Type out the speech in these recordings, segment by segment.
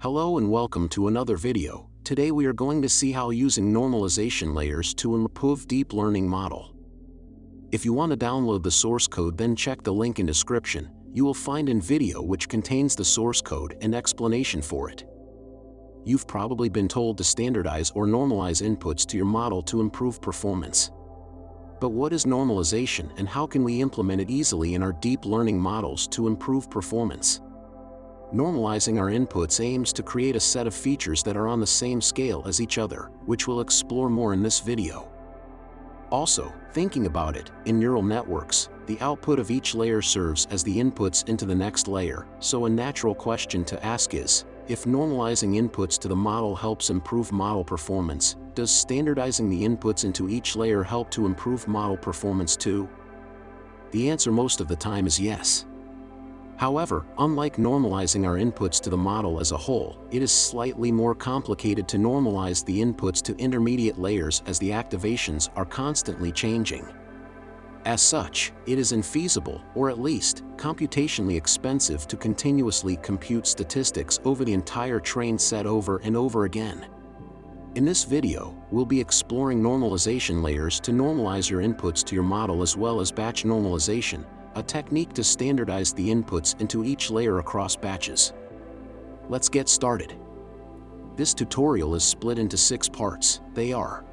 Hello and welcome to another video. Today we are going to see how using normalization layers to improve deep learning model. If you want to download the source code, then check the link in description. You will find a video which contains the source code and explanation for it. You've probably been told to standardize or normalize inputs to your model to improve performance. But what is normalization and how can we implement it easily in our deep learning models to improve performance? Normalizing our inputs aims to create a set of features that are on the same scale as each other, which we'll explore more in this video. Also, thinking about it, in neural networks, the output of each layer serves as the inputs into the next layer, so a natural question to ask is, if normalizing inputs to the model helps improve model performance, does standardizing the inputs into each layer help to improve model performance too? The answer most of the time is yes. However, unlike normalizing our inputs to the model as a whole, it is slightly more complicated to normalize the inputs to intermediate layers as the activations are constantly changing. As such, it is infeasible, or at least, computationally expensive to continuously compute statistics over the entire trained set over and over again. In this video, we'll be exploring normalization layers to normalize your inputs to your model, as well as batch normalization, a technique to standardize the inputs into each layer across batches. Let's get started. This tutorial is split into 6 parts. They are: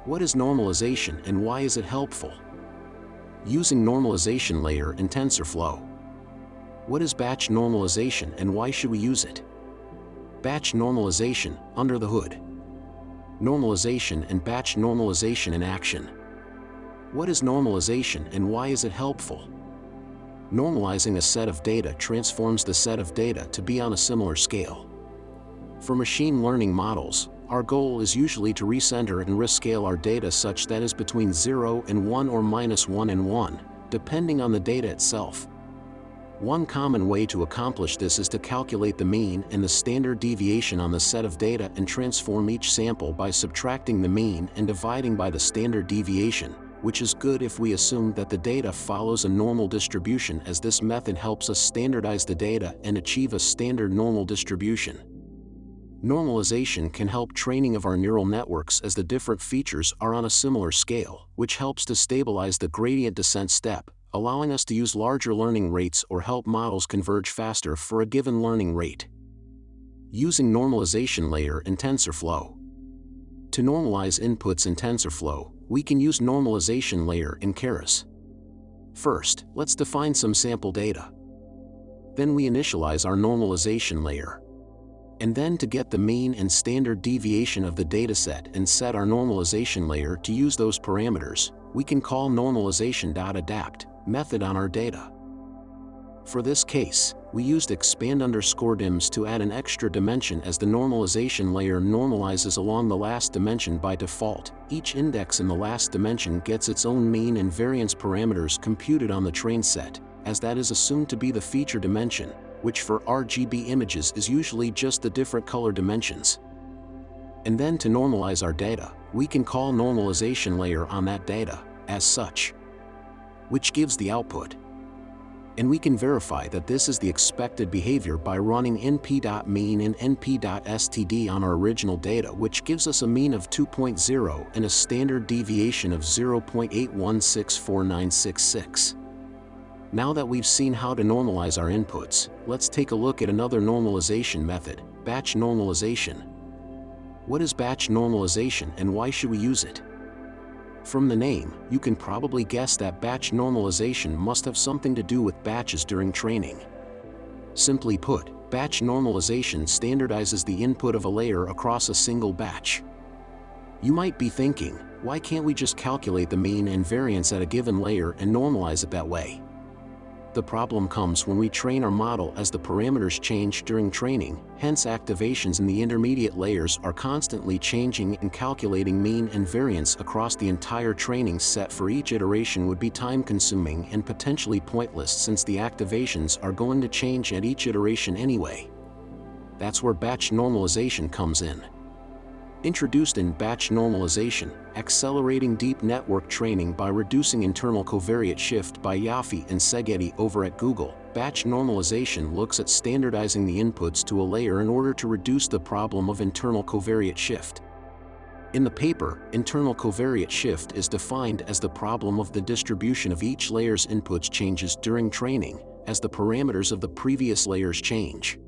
what is normalization and why is it helpful? Using normalization layer in TensorFlow. What is batch normalization and why should we use it? Batch normalization, under the hood. Normalization and batch normalization in action. What is normalization and why is it helpful? Normalizing a set of data transforms the set of data to be on a similar scale. For machine learning models, our goal is usually to recenter and rescale our data such that is between 0 and 1 or -1 and 1, depending on the data itself. One common way to accomplish this is to calculate the mean and the standard deviation on the set of data and transform each sample by subtracting the mean and dividing by the standard deviation, which is good if we assume that the data follows a normal distribution, as this method helps us standardize the data and achieve a standard normal distribution. Normalization can help training of our neural networks as the different features are on a similar scale, which helps to stabilize the gradient descent step, allowing us to use larger learning rates or help models converge faster for a given learning rate. Using normalization layer in TensorFlow. To normalize inputs in TensorFlow, we can use normalization layer in Keras. First, let's define some sample data. Then we initialize our normalization layer. And then to get the mean and standard deviation of the dataset and set our normalization layer to use those parameters, we can call normalization.adapt method on our data. For this case, we used expand_dims to add an extra dimension, as the normalization layer normalizes along the last dimension by default. Each index in the last dimension gets its own mean and variance parameters computed on the train set, as that is assumed to be the feature dimension, which for RGB images is usually just the different color dimensions. And then to normalize our data, we can call normalization layer on that data, as such, which gives the output. And we can verify that this is the expected behavior by running np.mean and np.std on our original data, which gives us a mean of 2.0 and a standard deviation of 0.81649666. Now that we've seen how to normalize our inputs, let's take a look at another normalization method, batch normalization. What is batch normalization and why should we use it? From the name, you can probably guess that batch normalization must have something to do with batches during training. Simply put, batch normalization standardizes the input of a layer across a single batch. You might be thinking, why can't we just calculate the mean and variance at a given layer and normalize it that way? The problem comes when we train our model, as the parameters change during training, hence activations in the intermediate layers are constantly changing, and calculating mean and variance across the entire training set for each iteration would be time-consuming and potentially pointless, since the activations are going to change at each iteration anyway. That's where batch normalization comes in. Introduced in batch normalization, accelerating deep network training by reducing internal covariate shift by Yaffe and Szegedi over at Google, batch normalization looks at standardizing the inputs to a layer in order to reduce the problem of internal covariate shift. In the paper, internal covariate shift is defined as the problem of the distribution of each layer's inputs changes during training, as the parameters of the previous layers change.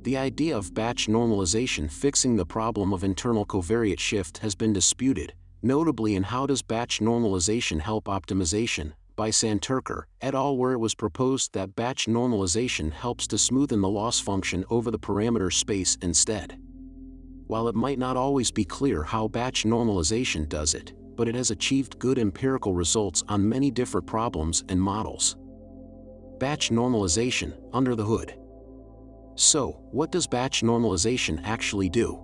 The idea of batch normalization fixing the problem of internal covariate shift has been disputed, notably in How Does Batch Normalization Help Optimization, by Santurkar et al., where it was proposed that batch normalization helps to smoothen the loss function over the parameter space instead. While it might not always be clear how batch normalization does it, but it has achieved good empirical results on many different problems and models. Batch normalization, under the hood. So, what does batch normalization actually do?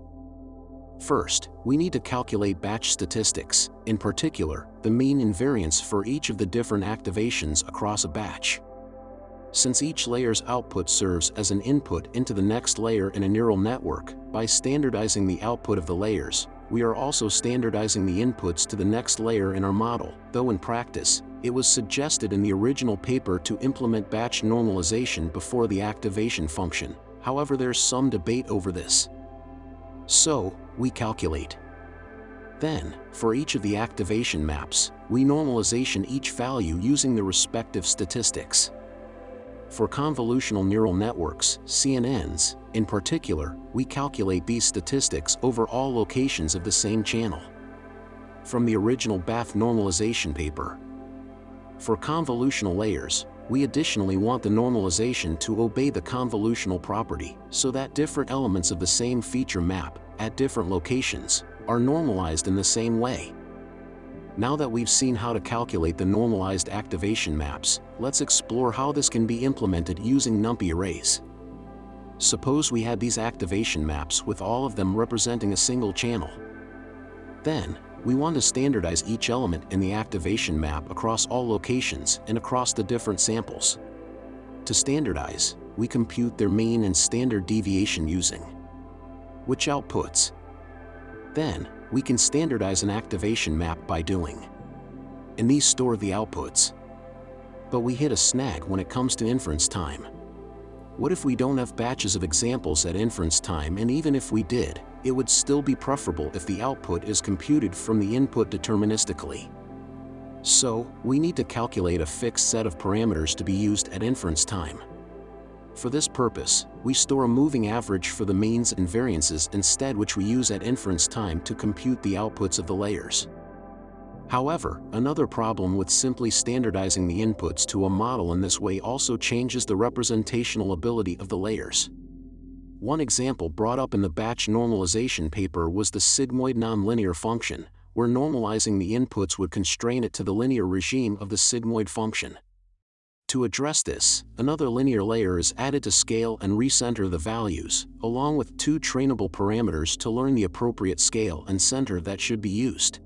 First, we need to calculate batch statistics, in particular, the mean and variance for each of the different activations across a batch. Since each layer's output serves as an input into the next layer in a neural network, by standardizing the output of the layers, we are also standardizing the inputs to the next layer in our model, though in practice, it was suggested in the original paper to implement batch normalization before the activation function. However, there's some debate over this. So, we calculate. Then, for each of the activation maps, we normalization each value using the respective statistics. For convolutional neural networks, CNNs, in particular, we calculate these statistics over all locations of the same channel. From the original BAF normalization paper. For convolutional layers, we additionally want the normalization to obey the convolutional property, so that different elements of the same feature map, at different locations, are normalized in the same way. Now that we've seen how to calculate the normalized activation maps, let's explore how this can be implemented using NumPy arrays. Suppose we had these activation maps with all of them representing a single channel. Then, we want to standardize each element in the activation map across all locations and across the different samples. To standardize, we compute their mean and standard deviation using which outputs. Then, we can standardize an activation map by doing, and these store the outputs. But we hit a snag when it comes to inference time. What if we don't have batches of examples at inference time, and even if we did, it would still be preferable if the output is computed from the input deterministically. So, we need to calculate a fixed set of parameters to be used at inference time. For this purpose, we store a moving average for the means and variances instead, which we use at inference time to compute the outputs of the layers. However, another problem with simply standardizing the inputs to a model in this way also changes the representational ability of the layers. One example brought up in the batch normalization paper was the sigmoid nonlinear function, where normalizing the inputs would constrain it to the linear regime of the sigmoid function. To address this, another linear layer is added to scale and recenter the values, along with two trainable parameters to learn the appropriate scale and center that should be used.